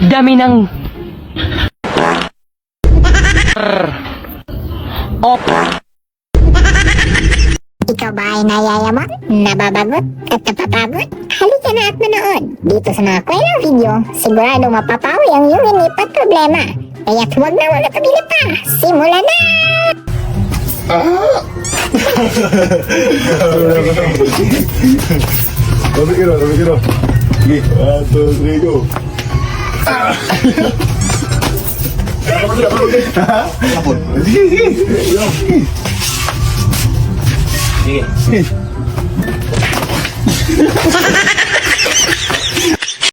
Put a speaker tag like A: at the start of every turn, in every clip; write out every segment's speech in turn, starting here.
A: Dami ng...
B: Ikaw ba ay nayayaman, nababagot at napapagod? Halika na at manood dito sa mga kwentong video. Sigurado mapapawi ang iyong inip at problema. Kaya't huwag na magpabili pa. Simula na!
C: Sabi kira. Sige, 1, 2, 3, go. Sige.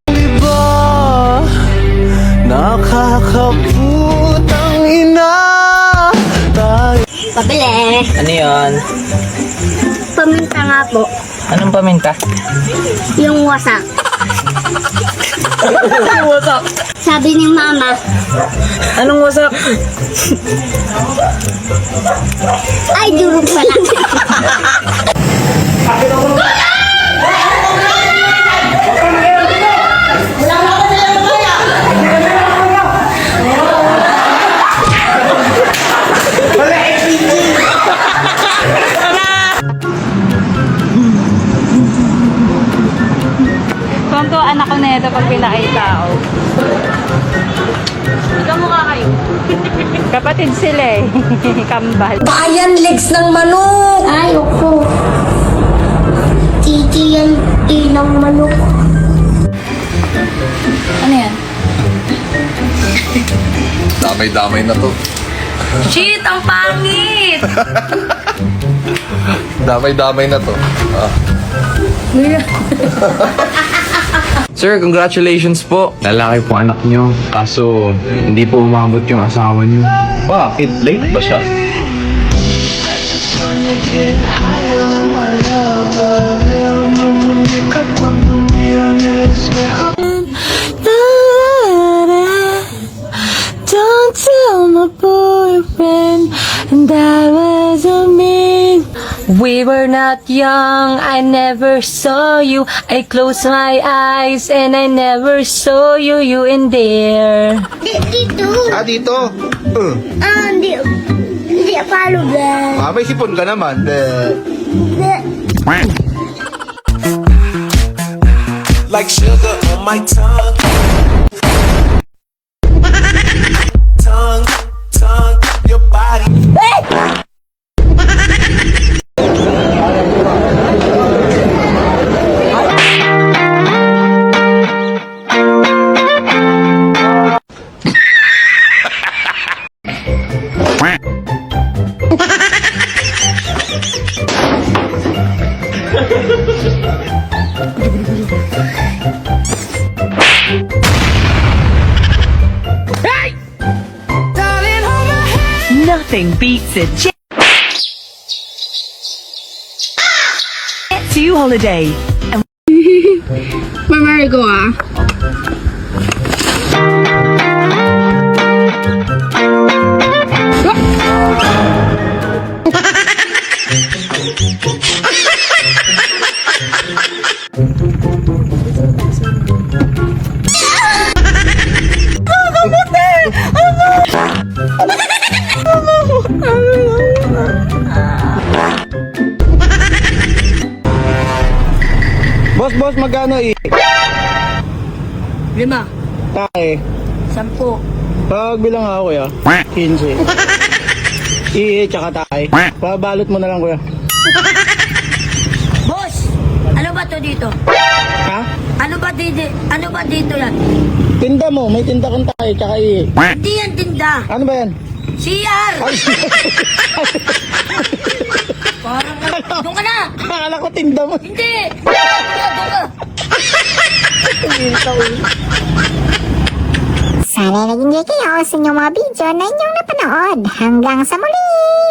D: Iba, nakakaputang ina tayo.
B: Pabili!
A: Ano yun?
B: Paminta nga po.
A: Anong paminta?
B: Yung wasak.
A: Anong wasak?
B: Sabi ni mama,
A: Anong wasak?
B: ay durog pala.
E: Tonto anak ko na ito pag pinakita ko. Magkamukha kayo. Kapatid sila eh. Kambal.
F: Bayan legs ng manok!
B: Ay, opo. Titi yan, ilang manok.
E: Ano yan?
C: Damay-damay na to.
E: Shit! Ang pangit!
C: Damay-damay na to.
D: Sir, congratulations po.
G: Lalaki po anak nyo. Kaso, hindi po umabot yung asawa nyo.
C: Bakit? Late ba siya?
E: Don't tell my boyfriend that wasn't me. We were not young, I never saw you. I closed my eyes and I never saw you, you in there.
B: Dito.
C: Dito.
B: Hindi palo ba?
C: May sipon ka naman.
D: Like sugar on my tongue. Tongue, your body.
A: Nothing beats a to holiday.
E: Mamargo ah.
D: Boss, magkano
E: Lima.
D: Tae.
E: 10.
D: Pagbilang ako kuya. 15. Tsaka tae. Pabalot mo na lang kuya.
E: Boss! Ano ba to dito?
D: Ha?
E: Ano ba dito yan?
D: Tinda mo, may tinda kang tae, tsaka
E: Hindi yan tinda.
D: Ano ba yan?
E: CR! Doon ka na!
D: Akala ko tinda mo.
E: Hindi! Doon ka!
B: Sana naging kayo sa inyong mga video na inyong napanood. Hanggang sa muli!